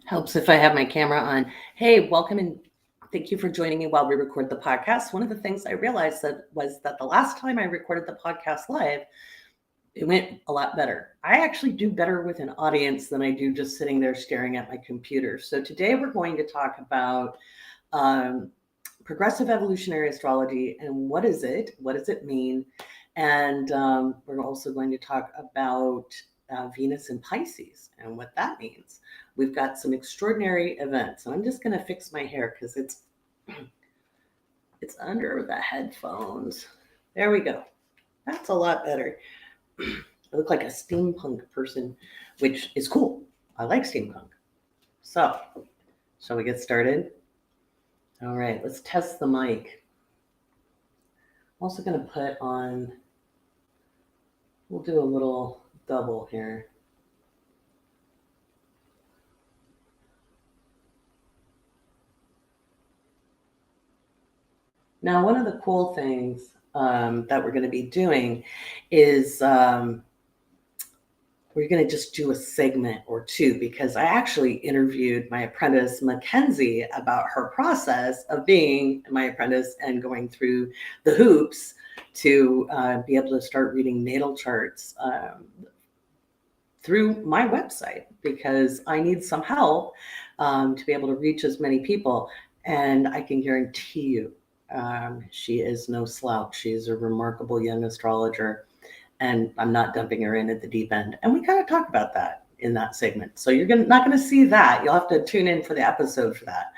Helps if I have my camera on. Hey, welcome and thank you for joining me while we record the podcast. One of the things I realized was that the last time I recorded the podcast live, it went a lot better. I actually do better with an audience than I do just sitting there staring at my computer. So today we're going to talk about Progressive Evolutionary Astrology and what is it? What does it mean? And we're also going to talk about Venus in Pisces and what that means. We've got some extraordinary events. And I'm just going to fix my hair because it's under the headphones. There we go. That's a lot better. I look like a steampunk person, which is cool. I like steampunk. So, shall we get started? All right, let's test the mic. I'm also going to put on, we'll do a little double here. Now, one of the cool things that we're going to be doing is we're going to just do a segment or two because I actually interviewed my apprentice, Mackenzie, about her process of being my apprentice and going through the hoops to be able to start reading natal charts through my website because I need some help to be able to reach as many people. And I can guarantee you, she is no slouch. She's a remarkable young astrologer. And I'm not dumping her in at the deep end. And we kind of talk about that in that segment. So you're not going to see that. You'll have to tune in for the episode for that.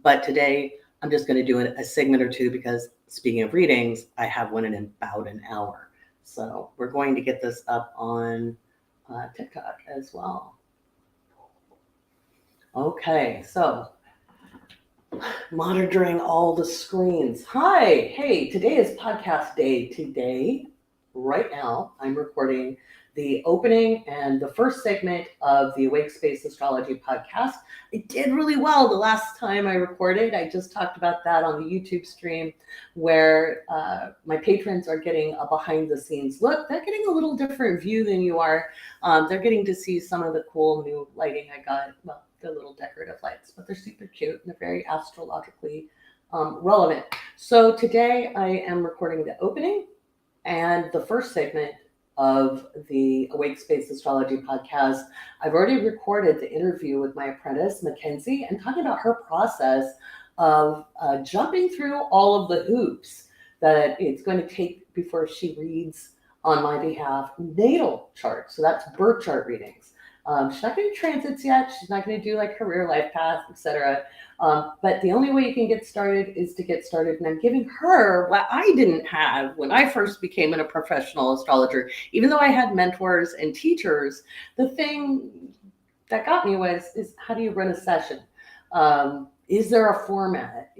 But today, I'm just going to do a segment or two because speaking of readings, I have one in about an hour. So we're going to get this up on TikTok as well. Okay, so monitoring all the screens. Hi, hey, today is podcast day. Today, right now, I'm recording the opening and the first segment of the Awake Space Astrology podcast. I did really well the last time I recorded. I just talked about that on the YouTube stream where my patrons are getting a behind the scenes look. They're getting a little different view than you are. They're getting to see some of the cool new lighting I got. Well, they're little decorative lights, but they're super cute and they're very astrologically relevant. So today I am recording the opening and the first segment of the Awake Space Astrology podcast. I've already recorded the interview with my apprentice, Mackenzie, and talking about her process of jumping through all of the hoops that it's going to take before she reads on my behalf natal charts. So that's birth chart readings. She's not going to do transits yet. She's not going to do like career, life path, etc. But the only way you can get started is to get started. And I'm giving her what I didn't have when I first became a professional astrologer. Even though I had mentors and teachers, the thing that got me is how do you run a session? Is there a format?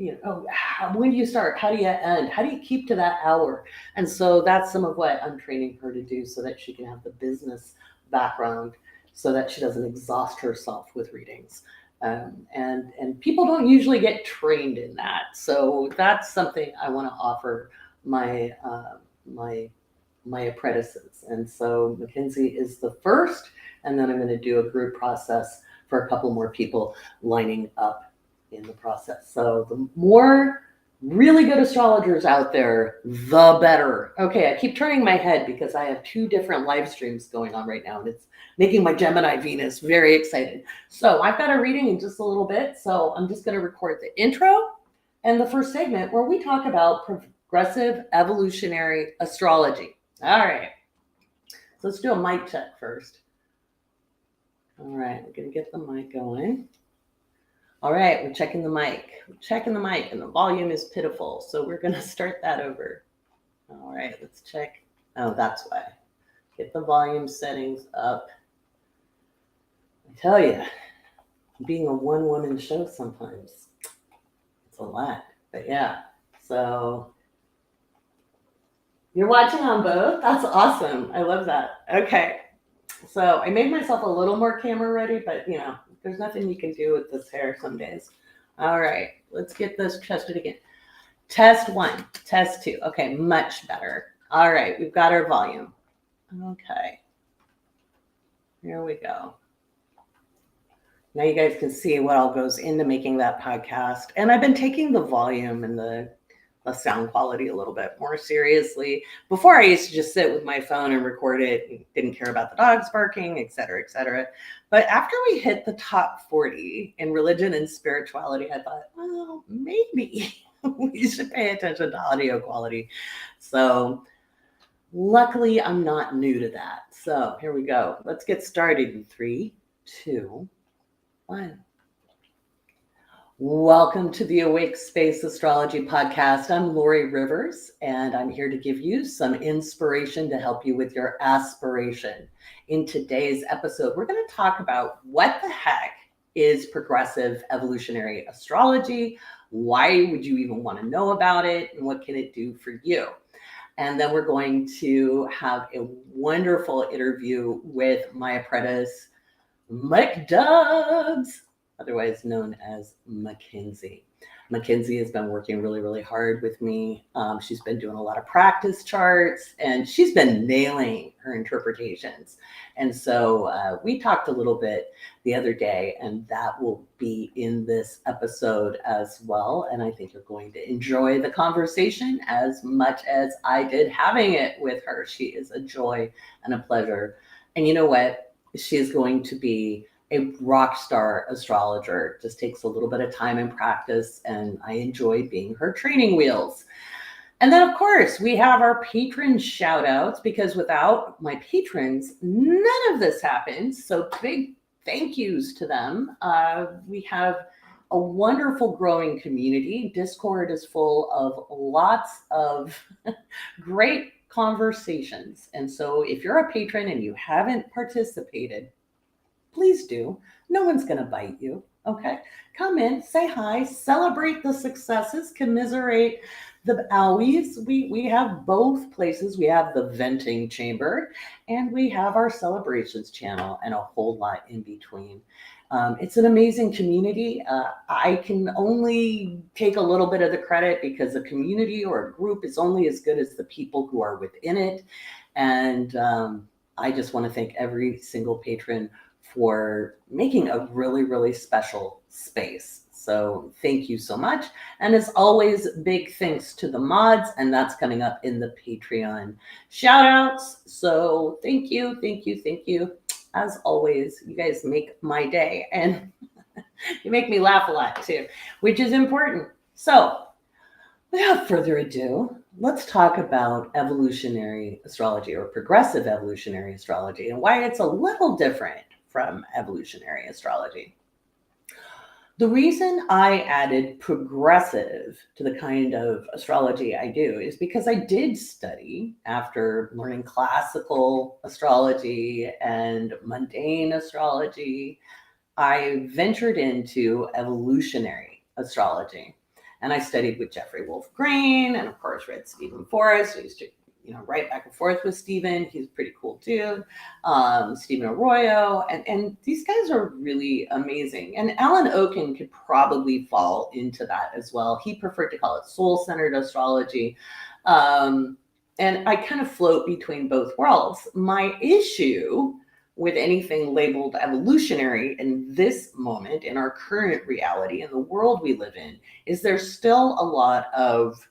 When do you start? How do you end? How do you keep to that hour? And so that's some of what I'm training her to do so that she can have the business background so that she doesn't exhaust herself with readings. And people don't usually get trained in that. So that's something I want to offer my apprentices. And so Mackenzie is the first, and then I'm going to do a group process for a couple more people lining up in the process. So the more really good astrologers out there, the better. Okay, I keep turning my head because I have two different live streams going on right now, and it's making my Gemini Venus very excited. So I've got a reading in just a little bit, so I'm just going to record the intro and the first segment where we talk about Progressive Evolutionary Astrology. All right, so let's do a mic check first. All right, we're going to get the mic going. All right, we're checking the mic. And the volume is pitiful. So we're going to start that over. All right, let's check. Oh, that's why. Get the volume settings up. I tell you, being a one-woman show sometimes, it's a lot. But yeah, so you're watching on both? That's awesome. I love that. Okay, so I made myself a little more camera ready, but there's nothing you can do with this hair some days. All right, let's get this tested again. Test 1, test 2. Okay, much better. All right, we've got our volume. Okay, here we go. Now you guys can see what all goes into making that podcast. And I've been taking the volume and the sound quality a little bit more seriously. Before I used to just sit with my phone and record it and didn't care about the dogs barking, et cetera, et cetera. But after we hit the top 40 in religion and spirituality, I thought, well, maybe we should pay attention to audio quality. So luckily, I'm not new to that. So here we go. Let's get started in 3, 2, 1. Welcome to the Awake Space Astrology Podcast. I'm Lori Rivers, and I'm here to give you some inspiration to help you with your aspiration. In today's episode, we're going to talk about what the heck is Progressive Evolutionary Astrology, why would you even want to know about it, and what can it do for you? And then we're going to have a wonderful interview with my apprentice, McDubs, otherwise known as Mackenzie. Mackenzie has been working really, really hard with me. She's been doing a lot of practice charts, and she's been nailing her interpretations. And so we talked a little bit the other day, and that will be in this episode as well. And I think you're going to enjoy the conversation as much as I did having it with her. She is a joy and a pleasure. And you know what? She is going to be a rock star astrologer. Just takes a little bit of time and practice, and I enjoy being her training wheels. And then, of course, we have our patron shoutouts, because without my patrons, none of this happens. So big thank yous to them. We have a wonderful growing community. Discord is full of lots of great conversations. And so if you're a patron and you haven't participated, please do. No one's going to bite you. Okay. Come in, say hi, celebrate the successes, commiserate the owies. We have both places. We have the venting chamber and we have our celebrations channel, and a whole lot in between. It's an amazing community. I can only take a little bit of the credit because a community or a group is only as good as the people who are within it. And I just want to thank every single patron for making a really, really special space. So thank you so much. And as always, big thanks to the mods, and that's coming up in the Patreon shout outs. So thank you, thank you, thank you. As always, you guys make my day, and you make me laugh a lot too, which is important. So without further ado, let's talk about evolutionary astrology, or progressive evolutionary astrology, and why it's a little different from evolutionary astrology. The reason I added progressive to the kind of astrology I do is because I did study, after learning classical astrology and mundane astrology, I ventured into evolutionary astrology. And I studied with Jeffrey Wolf Green, and of course read Stephen Forrest. I used to write back and forth with Stephen. He's a pretty cool dude. Stephen Arroyo. And these guys are really amazing. And Alan Oken could probably fall into that as well. He preferred to call it soul-centered astrology. And I kind of float between both worlds. My issue with anything labeled evolutionary in this moment, in our current reality, in the world we live in, is there's still a lot of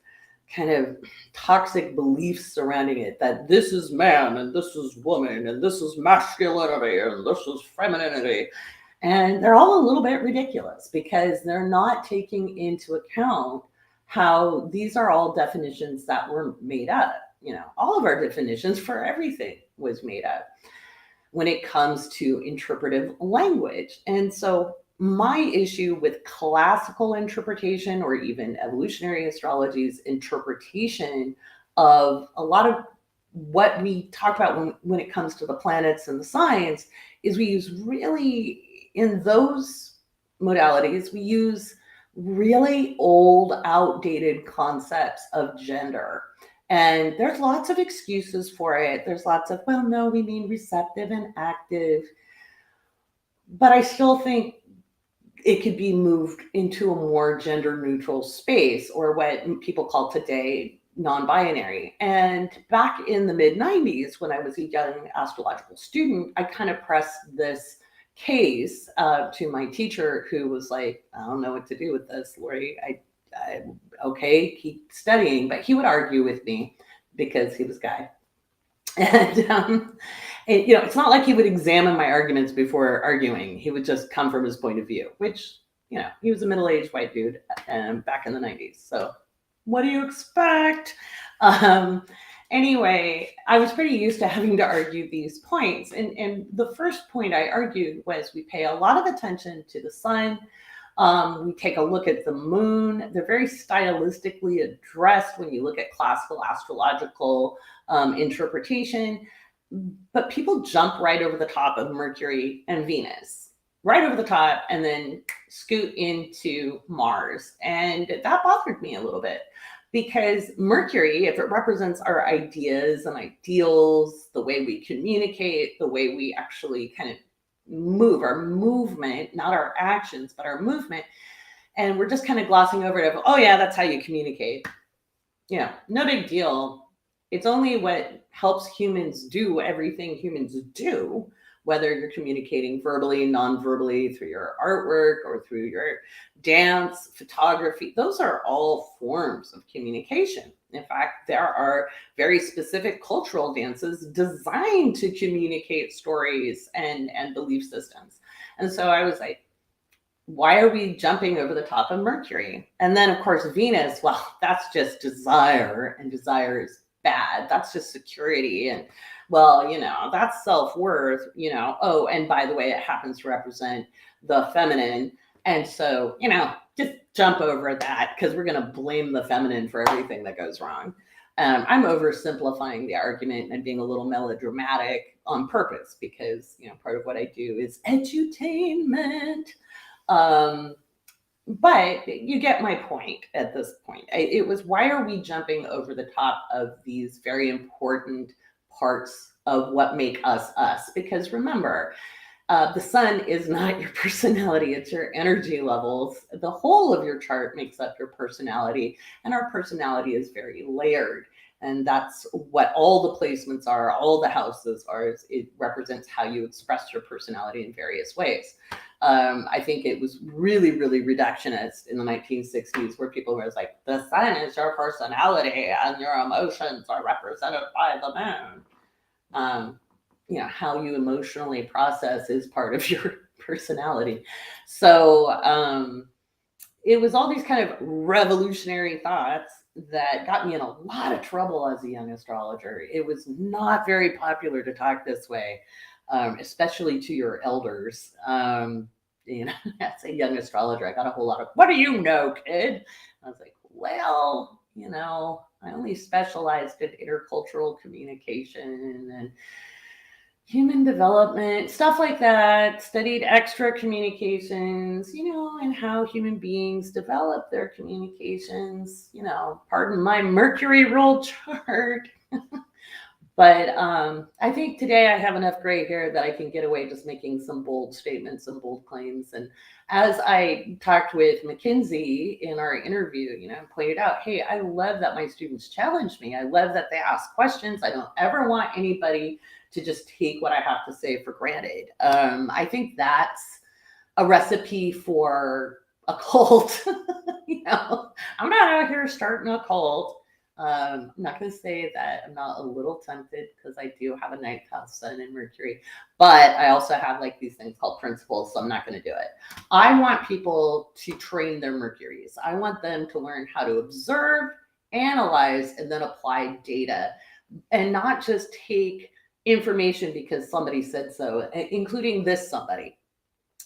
kind of toxic beliefs surrounding it, that this is man and this is woman and this is masculinity and this is femininity. And they're all a little bit ridiculous because they're not taking into account how these are all definitions that were made up. All of our definitions for everything was made up when it comes to interpretive language. And so my issue with classical interpretation, or even evolutionary astrology's interpretation of a lot of what we talk about when it comes to the planets and the signs, is we use really, in those modalities, we use really old, outdated concepts of gender. And there's lots of excuses for it. There's lots of, well, no, we mean receptive and active. But I still think it could be moved into a more gender neutral space, or what people call today non-binary. And back in the mid 90s, when I was a young astrological student, I kind of pressed this case to my teacher, who was like, I don't know what to do with this, Lori. Okay, keep studying. But he would argue with me because he was a guy. And, it's not like he would examine my arguments before arguing. He would just come from his point of view, which, he was a middle-aged white dude back in the 90s. So what do you expect? Anyway, I was pretty used to having to argue these points. And the first point I argued was we pay a lot of attention to the sun. We take a look at the moon. They're very stylistically addressed when you look at classical astrological interpretation. But people jump right over the top of Mercury and Venus, right over the top, and then scoot into Mars. And that bothered me a little bit, because Mercury, if it represents our ideas and ideals, the way we communicate, the way we actually kind of move, our movement, not our actions, but our movement. And we're just kind of glossing over it of, oh yeah, that's how you communicate. No big deal. It's only what helps humans do everything humans do, whether you're communicating verbally, non-verbally, through your artwork or through your dance, photography. Those are all forms of communication. In fact, there are very specific cultural dances designed to communicate stories and belief systems. And so I was like, why are we jumping over the top of Mercury? And then, of course, Venus, well, that's just desire, and desire is bad. That's just security. And, well, that's self-worth, Oh, and by the way, it happens to represent the feminine. And so, just jump over that, because we're going to blame the feminine for everything that goes wrong. I'm oversimplifying the argument and being a little melodramatic on purpose, because, part of what I do is edutainment. But you get my point at this point. It was, why are we jumping over the top of these very important parts of what make us us? Because remember, the sun is not your personality, it's your energy levels. The whole of your chart makes up your personality, and our personality is very layered. And that's what all the placements are, all the houses are. It represents how you express your personality in various ways. I think it was really, really reductionist in the 1960s, where people were like, the sun is your personality and your emotions are represented by the moon. How you emotionally process is part of your personality. So it was all these kind of revolutionary thoughts that got me in a lot of trouble as a young astrologer. It was not very popular to talk this way, especially to your elders. As a young astrologer, I got a whole lot of, what do you know, kid? I was like, well, I only specialized in intercultural communication and human development, stuff like that, studied extra communications, and how human beings develop their communications, pardon my Mercury rule chart. But I think today I have enough gray hair that I can get away just making some bold statements and bold claims. And as I talked with Mackenzie in our interview, pointed out, hey, I love that my students challenge me. I love that they ask questions. I don't ever want anybody to just take what I have to say for granted. I think that's a recipe for a cult. I'm not out here starting a cult. I'm not going to say that I'm not a little tempted, because I do have a ninth house sun in Mercury, but I also have these things called principles, so I'm not going to do it. I want people to train their Mercuries. I want them to learn how to observe, analyze, and then apply data, and not just take information because somebody said so, including this somebody.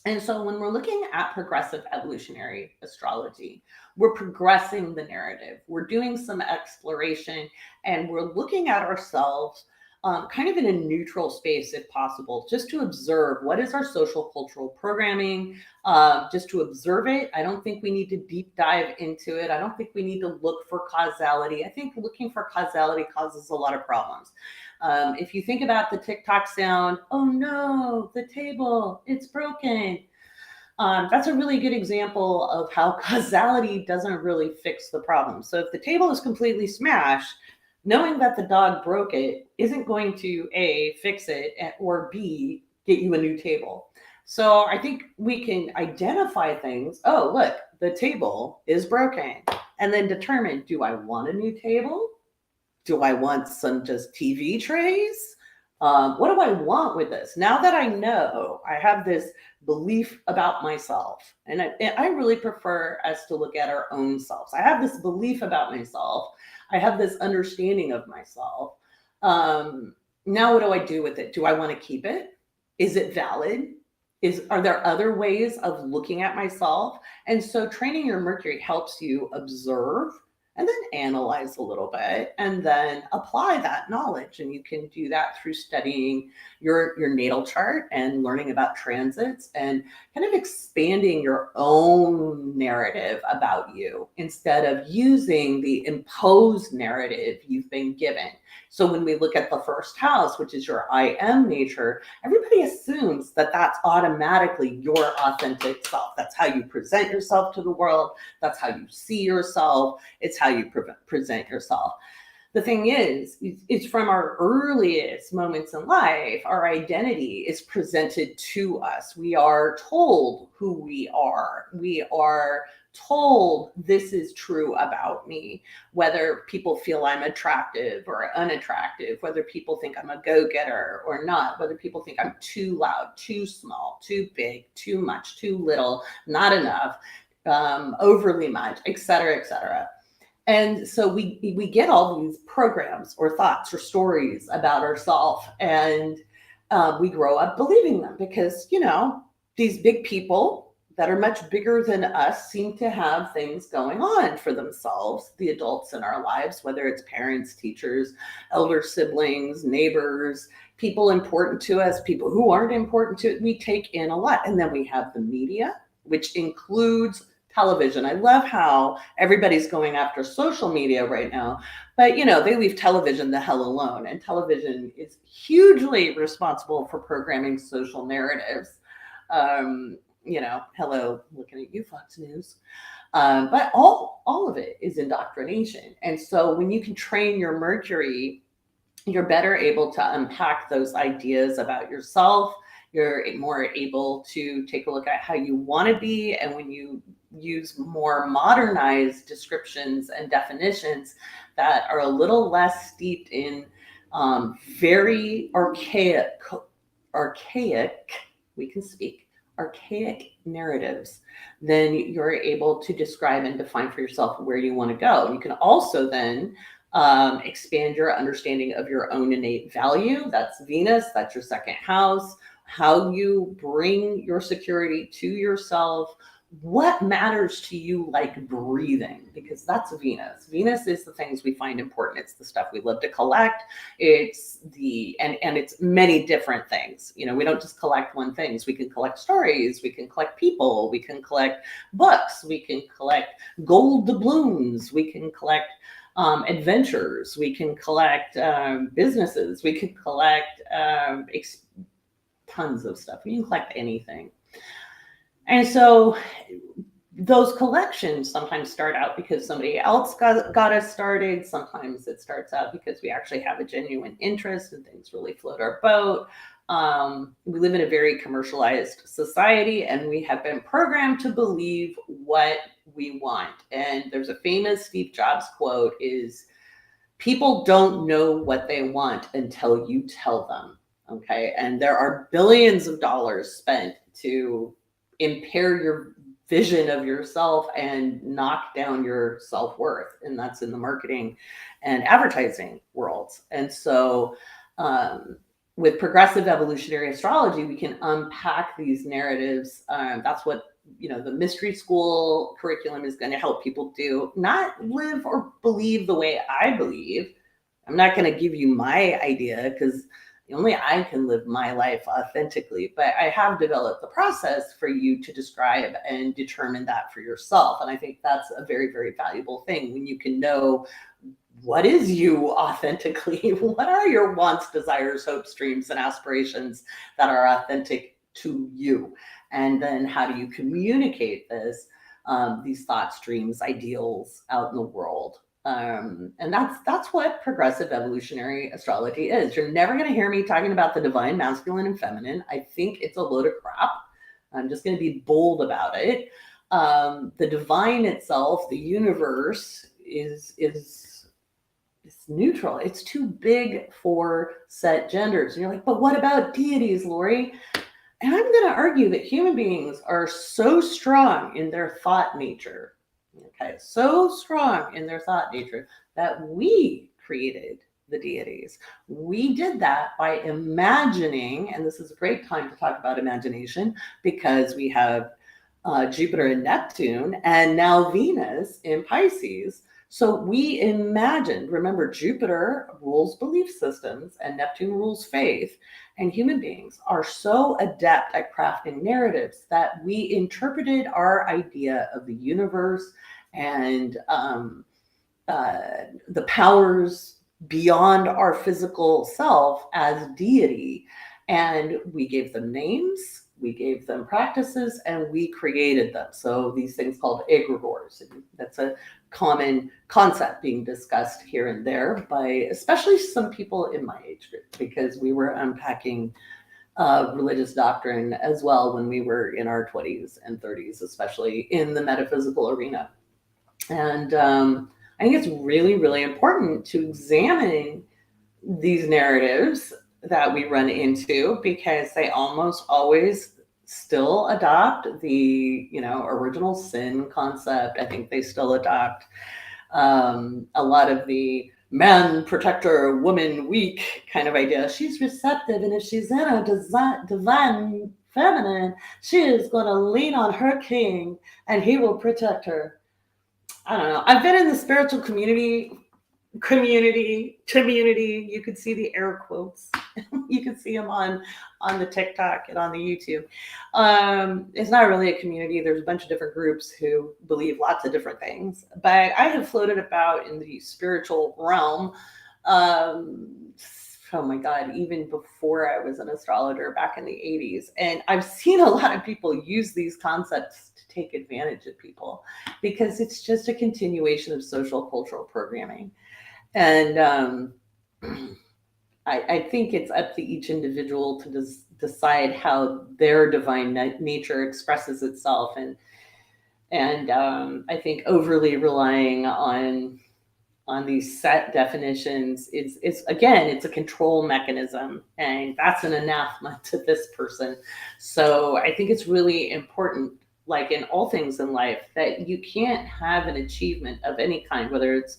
And so when we're looking at progressive evolutionary astrology, we're progressing the narrative. We're doing some exploration, and we're looking at ourselves kind of in a neutral space, if possible, just to observe what is our social cultural programming, just to observe it. I don't think we need to deep dive into it. I don't think we need to look for causality. I think looking for causality causes a lot of problems. If you think about the TikTok sound, oh no, the table, it's broken. That's a really good example of how causality doesn't really fix the problem. So if the table is completely smashed, knowing that the dog broke it isn't going to A, fix it, or B, get you a new table. So I think we can identify things. Oh, look, the table is broken. And then determine, do I want a new table? Do I want some just TV trays? What do I want with this? Now that I know, I have this belief about myself, and I really prefer us to look at our own selves. I have this belief about myself. I have this understanding of myself. Um, Now, what do I do with it? Do I want to keep it? Is it valid? Are there other ways of looking at myself? And so training your Mercury helps you observe and then analyze a little bit and then apply that knowledge. And you can do that through studying your natal chart and learning about transits and kind of expanding your own narrative about you instead of using the imposed narrative you've been given. So when we look at the first house, which is your I am nature, everybody assumes that that's automatically your authentic self. That's how you present yourself to the world. That's how you see yourself. It's how you present yourself. The thing is, it's from our earliest moments in life, our identity is presented to us. We are told who we are. We are told this is true about me, whether people feel I'm attractive or unattractive, whether people think I'm a go-getter or not, whether people think I'm too loud, too small, too big, too much, too little, not enough, overly much, et cetera, et cetera. And so we get all these programs or thoughts or stories about ourselves, and we grow up believing them because, these big people that are much bigger than us seem to have things going on for themselves, the adults in our lives, whether it's parents, teachers, elder siblings, neighbors, people important to us, people who aren't important to it. We take in a lot. And then we have the media, which includes television. I love how everybody's going after social media right now, but they leave television the hell alone. And television is hugely responsible for programming social narratives. Hello, looking at you, Fox News. But all of it is indoctrination. And so when you can train your Mercury, you're better able to unpack those ideas about yourself. You're more able to take a look at how you want to be. And when you use more modernized descriptions and definitions that are a little less steeped in very archaic, we can speak, archaic narratives, then you're able to describe and define for yourself where you want to go. You can also then expand your understanding of your own innate value. That's Venus, that's your second house, how you bring your security to yourself, what matters to you, like breathing, because that's Venus. Venus is the things we find important. It's the stuff we love to collect. It's and it's many different things. We don't just collect one thing. We can collect stories, we can collect people, we can collect books, we can collect gold doubloons, we can collect adventures, we can collect businesses, we can collect tons of stuff. You can collect anything. And so those collections sometimes start out because somebody else got us started. Sometimes it starts out because we actually have a genuine interest and things really float our boat. We live in a very commercialized society, and we have been programmed to believe what we want. And there's a famous Steve Jobs quote is, people don't know what they want until you tell them. Okay. And there are billions of dollars spent to impair your vision of yourself and knock down your self-worth. And that's in the marketing and advertising worlds. And so with Progressive Evolutionary Astrology, we can unpack these narratives. That's what the mystery school curriculum is going to help people do. Not live or believe the way I believe. I'm not going to give you my idea because only I can live my life authentically, but I have developed the process for you to describe and determine that for yourself. And I think that's a very, very valuable thing when you can know what is you authentically, what are your wants, desires, hopes, dreams, and aspirations that are authentic to you. And then how do you communicate this, these thoughts, dreams, ideals out in the world? And that's what Progressive Evolutionary Astrology is. You're never going to hear me talking about the divine masculine and feminine. I think it's a load of crap. I'm just going to be bold about it. The divine itself, the universe, is it's neutral. It's too big for set genders. And you're like, but what about deities, Lori? And I'm going to argue that human beings are so strong in their thought nature, okay, so strong in their thought nature that we created the deities. We did that by imagining, and this is a great time to talk about imagination because we have Jupiter and Neptune, and now Venus in Pisces. So we imagined, remember, Jupiter rules belief systems and Neptune rules faith. And human beings are so adept at crafting narratives that we interpreted our idea of the universe and the powers beyond our physical self as deity. And we gave them names, we gave them practices, and we created them. So these things called egregores. That's a common concept being discussed here and there by especially some people in my age group, because we were unpacking religious doctrine as well when we were in our 20s and 30s, especially in the metaphysical arena. And I think it's really, really important to examine these narratives that we run into, because they almost always still adopt the, original sin concept. I think they still adopt a lot of the man protector, woman weak kind of idea. She's receptive, and if she's in a divine feminine, she is going to lean on her king and he will protect her. I don't know. I've been in the spiritual community. You could see the air quotes. You can see them on the TikTok and on the YouTube. It's not really a community. There's a bunch of different groups who believe lots of different things. But I have floated about in the spiritual realm. Oh my God, even before I was an astrologer back in the 80s. And I've seen a lot of people use these concepts to take advantage of people, because it's just a continuation of social cultural programming. And I think it's up to each individual to decide how their divine nature expresses itself. And I think overly relying on these set definitions is again, it's a control mechanism, and that's an anathema to this person. So I think it's really important, like in all things in life, that you can't have an achievement of any kind, whether it's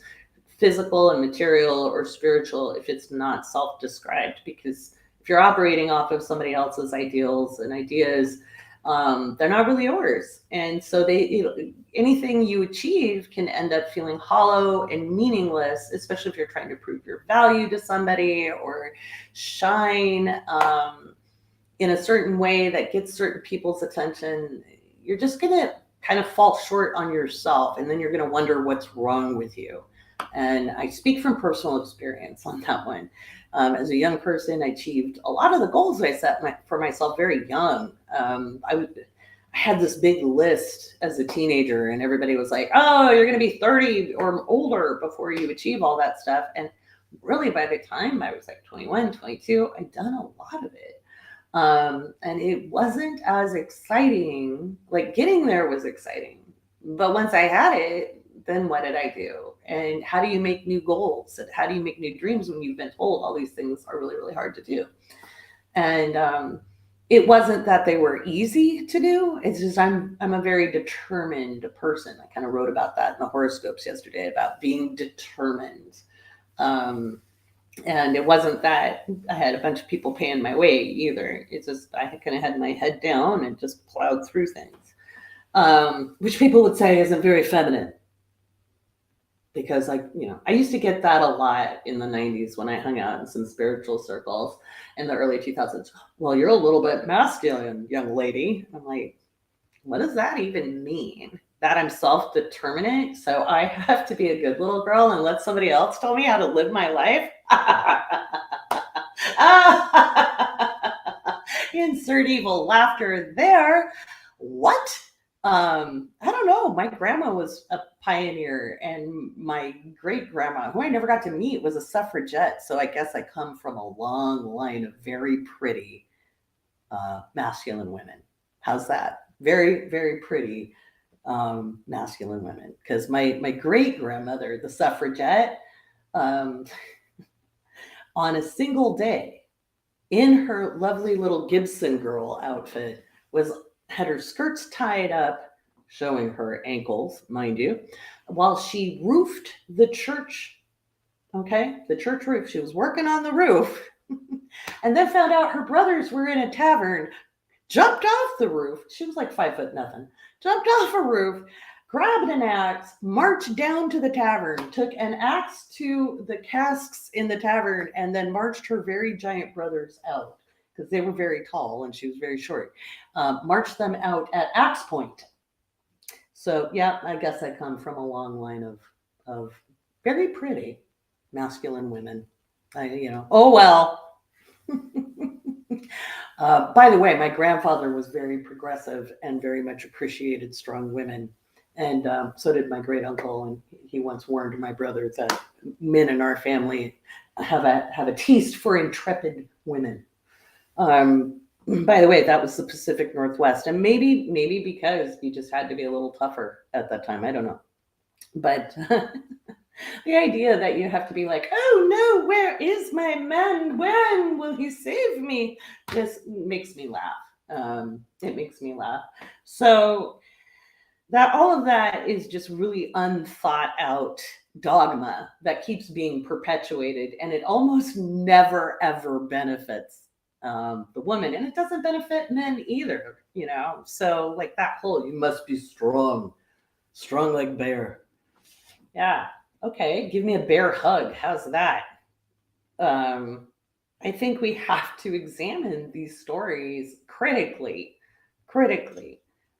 physical and material or spiritual, if it's not self-described, because if you're operating off of somebody else's ideals and ideas, they're not really yours. And so anything you achieve can end up feeling hollow and meaningless, especially if you're trying to prove your value to somebody or shine in a certain way that gets certain people's attention. You're just going to kind of fall short on yourself, and then you're going to wonder what's wrong with you. And I speak from personal experience on that one. As a young person, I achieved a lot of the goals I set for myself very young. I had this big list as a teenager, and everybody was like, oh, you're going to be 30 or older before you achieve all that stuff. And really, by the time I was like 21, 22, I'd done a lot of it. And it wasn't as exciting. Like, getting there was exciting. But once I had it, then what did I do? And how do you make new goals? And how do you make new dreams when you've been told all these things are really, really hard to do? And it wasn't that they were easy to do. It's just I'm a very determined person. I kind of wrote about that in the horoscopes yesterday, about being determined. And it wasn't that I had a bunch of people paying my way either. It's just I kind of had my head down and just plowed through things, which people would say isn't very feminine. Because I used to get that a lot in the 90s when I hung out in some spiritual circles in the early 2000s. Well, you're a little bit masculine, young lady. I'm like, what does that even mean? That I'm self-determinate, so I have to be a good little girl and let somebody else tell me how to live my life? Insert evil laughter there. What? I don't know. My grandma was a pioneer, and my great grandma, who I never got to meet, was a suffragette. So I guess I come from a long line of very pretty masculine women. How's that? Very, very pretty masculine women. Because my great grandmother, the suffragette, um, on a single day, in her lovely little Gibson girl outfit, had her skirts tied up, showing her ankles, mind you, while she roofed the church. Okay, the church roof. She was working on the roof, and then found out her brothers were in a tavern. Jumped off the roof. She was like 5 foot nothing. Jumped off a roof, grabbed an axe, marched down to the tavern, took an axe to the casks in the tavern, and then marched her very giant brothers out because they were very tall and she was very short. Marched them out at axe point. So yeah, I guess I come from a long line of very pretty masculine women. Oh well. By the way, my grandfather was very progressive and very much appreciated strong women. And so did my great uncle. And he once warned my brother that men in our family have a taste for intrepid women. By the way, that was the Pacific Northwest. And maybe because he just had to be a little tougher at that time. I don't know. But the idea that you have to be like, oh no, where is my man? When will he save me? Just makes me laugh. It makes me laugh. So that all of that is just really unthought out dogma that keeps being perpetuated, and it almost never ever benefits the woman, and it doesn't benefit men either. So like that whole, you must be strong like bear. Yeah. Okay, give me a bear hug. How's that? I think we have to examine these stories critically,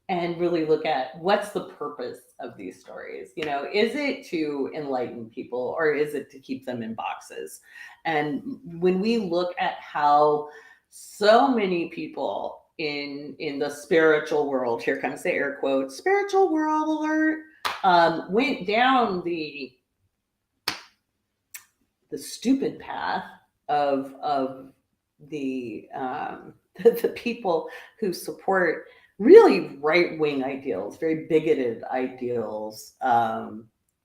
and really look at what's the purpose of these stories. Is it to enlighten people or is it to keep them in boxes? And when we look at how so many people in the spiritual world, here comes the air quotes, spiritual world alert, went down the stupid path of the the people who support really right-wing ideals, very bigoted ideals.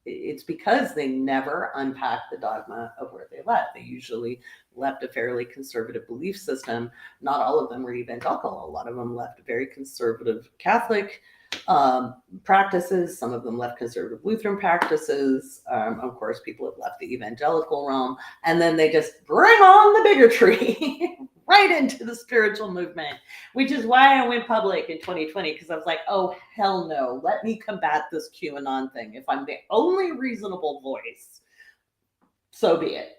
It's because they never unpacked the dogma of where they left. They usually left a fairly conservative belief system. Not all of them were evangelical. A lot of them left very conservative Catholic practices. Some of them left conservative Lutheran practices. Of course, people have left the evangelical realm, and then they just bring on the bigotry right into the spiritual movement, which is why I went public in 2020, because I was like, oh, hell no, let me combat this QAnon thing. If I'm the only reasonable voice, so be it.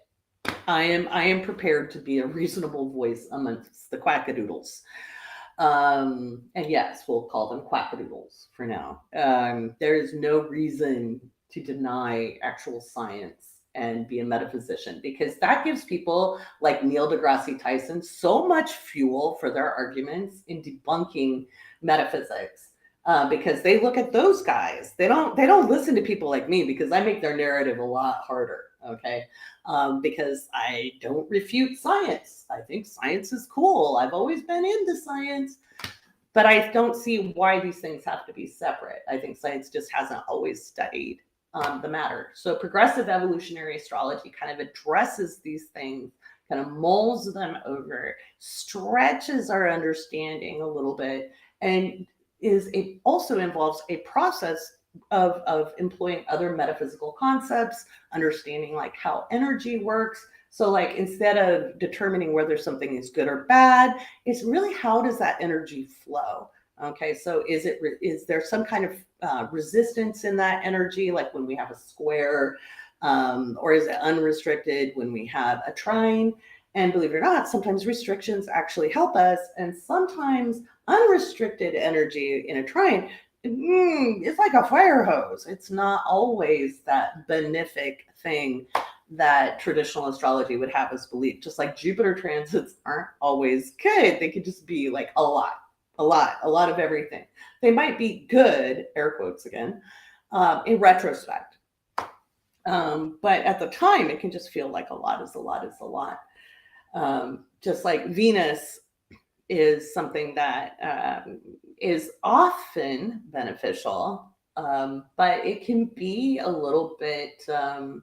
I am prepared to be a reasonable voice amongst the quackadoodles. And yes, we'll call them quackadoodles for now. There is no reason to deny actual science and be a metaphysician, because that gives people like Neil deGrasse Tyson so much fuel for their arguments in debunking metaphysics. Because they look at those guys. They don't listen to people like me, because I make their narrative a lot harder. Okay. Because I don't refute science. I think science is cool. I've always been into science, but I don't see why these things have to be separate. I think science just hasn't always studied the matter. So progressive evolutionary astrology kind of addresses these things, kind of mulls them over, stretches our understanding a little bit, and also involves a process of employing other metaphysical concepts, understanding like how energy works. So like instead of determining whether something is good or bad, it's really how does that energy flow? Okay, so is there some kind of resistance in that energy, like when we have a square, or is it unrestricted when we have a trine? And believe it or not, sometimes restrictions actually help us, and sometimes unrestricted energy in a trine, it's like a fire hose. It's not always that benefic thing that traditional astrology would have us believe. Just like Jupiter transits aren't always good. They could just be like a lot of everything. They might be good, air quotes again, in retrospect. But at the time, it can just feel like a lot is a lot is a lot. Just like Venus is something that is often beneficial, but it can be a little bit, it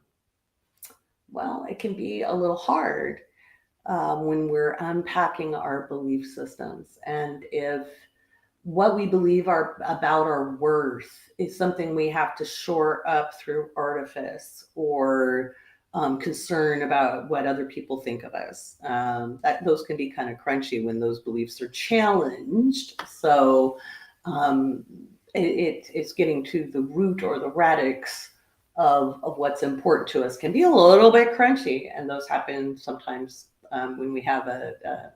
can be a little hard when we're unpacking our belief systems. And if what we believe about our worth is something we have to shore up through artifice or concern about what other people think of us, those can be kind of crunchy when those beliefs are challenged. So um, it's getting to the root or the radix of what's important to us can be a little bit crunchy. And those happen sometimes when we have a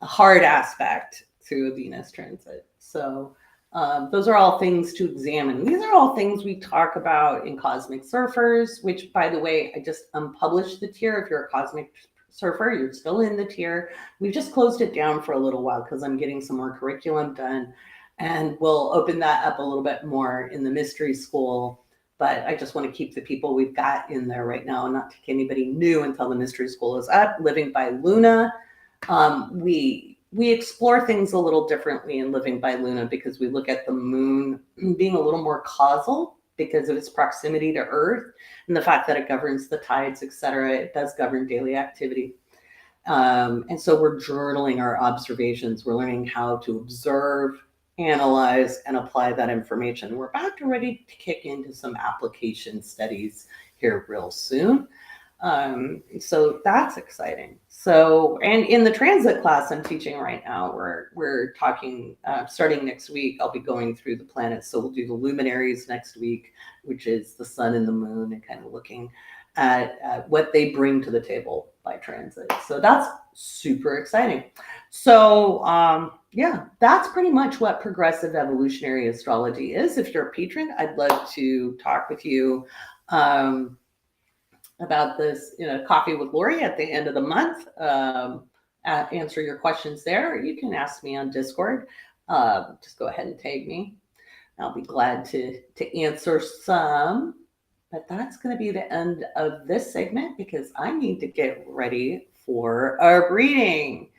hard aspect to a Venus transit. So those are all things to examine. These are all things we talk about in Cosmic Surfers, which, by the way, I just unpublished the tier. If you're a Cosmic Surfer, you're still in the tier. We've just closed it down for a little while because I'm getting some more curriculum done. And we'll open that up a little bit more in the mystery school. But I just want to keep the people we've got in there right now and not take anybody new until the mystery school is up. Living by Luna. We explore things a little differently in Living by Luna because we look at the moon being a little more causal because of its proximity to Earth and the fact that it governs the tides, etc. It does govern daily activity. And so we're journaling our observations. We're learning how to observe, analyze, and apply that information. We're about to ready to kick into some application studies here real soon. So that's exciting. So, and in the transit class I'm teaching right now, we're talking, starting next week, I'll be going through the planets. So we'll do the luminaries next week, which is the sun and the moon, and kind of looking at what they bring to the table by transit. So that's super exciting. So yeah, that's pretty much what Progressive Evolutionary Astrology is. If you're a patron, I'd love to talk with you about this, coffee with Lori at the end of the month. Answer your questions there. You can ask me on Discord. Just go ahead and tag me. I'll be glad to answer some. But that's going to be the end of this segment because I need to get ready for a reading.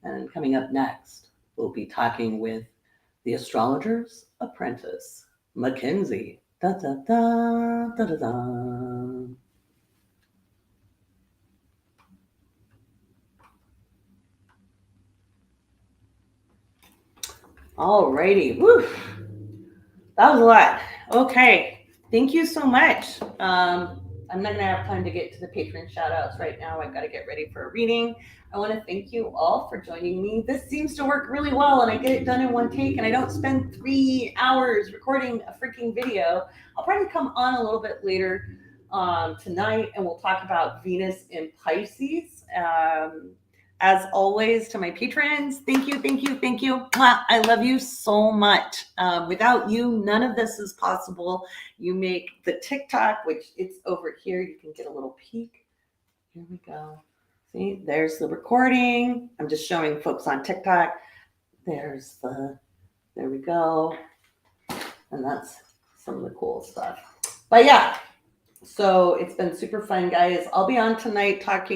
And coming up next, we'll be talking with the astrologer's apprentice, Mackenzie. Da da da da da da. Alrighty. Woo. That was a lot. Okay. Thank you so much. I'm not going to have time to get to the patron shout outs right now. I've got to get ready for a reading. I want to thank you all for joining me. This seems to work really well, and I get it done in one take, and I don't spend 3 hours recording a freaking video. I'll probably come on a little bit later tonight, and we'll talk about Venus in Pisces. As always, to my patrons, thank you, thank you, thank you. I love you so much. Without you, none of this is possible. You make the TikTok, which it's over here. You can get a little peek. Here we go. See, there's the recording. I'm just showing folks on TikTok. There we go. And that's some of the cool stuff. But yeah. So it's been super fun, guys. I'll be on TikTok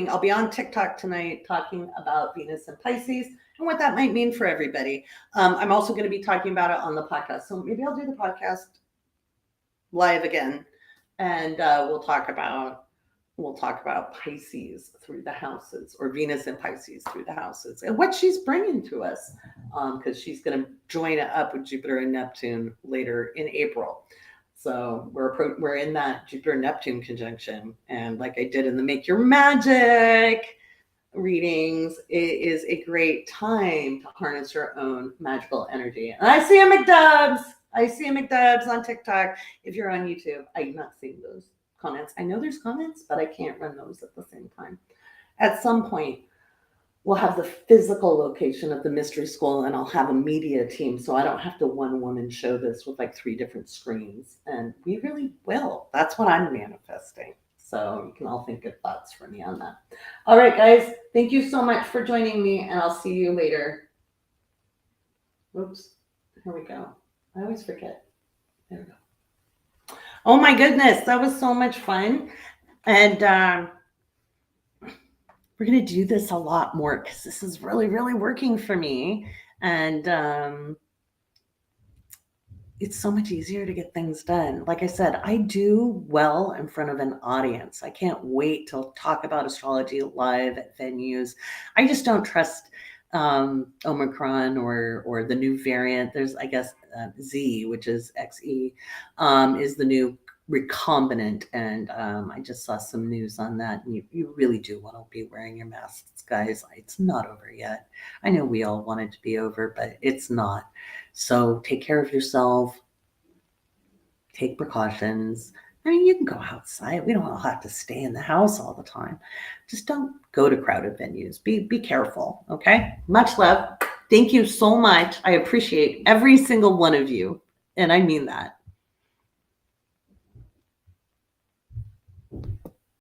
tonight talking about Venus and Pisces and what that might mean for everybody. I'm also going to be talking about it on the podcast. So maybe I'll do the podcast live again, and we'll talk about Pisces through the houses, or Venus and Pisces through the houses, and what she's bringing to us, because she's going to join it up with Jupiter and Neptune later in April. So we're in that Jupiter-Neptune conjunction. And like I did in the Make Your Magic readings, it is a great time to harness your own magical energy. And I see a McDubs on TikTok. If you're on YouTube, I'm not seeing those comments. I know there's comments, but I can't run those at the same time. At some point, we'll have the physical location of the mystery school, and I'll have a media team, so I don't have to one-woman show this with like 3 different screens. And we really will. That's what I'm manifesting. So you can all think good thoughts for me on that. All right, guys. Thank you so much for joining me, and I'll see you later. Oops. Here we go. I always forget. There we go. Oh my goodness. That was so much fun. And we're going to do this a lot more because this is really, really working for me. And it's so much easier to get things done. Like I said, I do well in front of an audience. I can't wait to talk about astrology live at venues. I just don't trust Omicron or the new variant. There's, I guess, Z, which is XE, is the new recombinant, and I just saw some news on that. And you really do want to be wearing your masks, guys. It's not over yet. I know we all want it to be over, but it's not. So take care of yourself, take precautions. I mean, you can go outside. We don't all have to stay in the house all the time. Just don't go to crowded venues. Be careful, okay? Much love. Thank you so much. I appreciate every single one of you, and I mean that.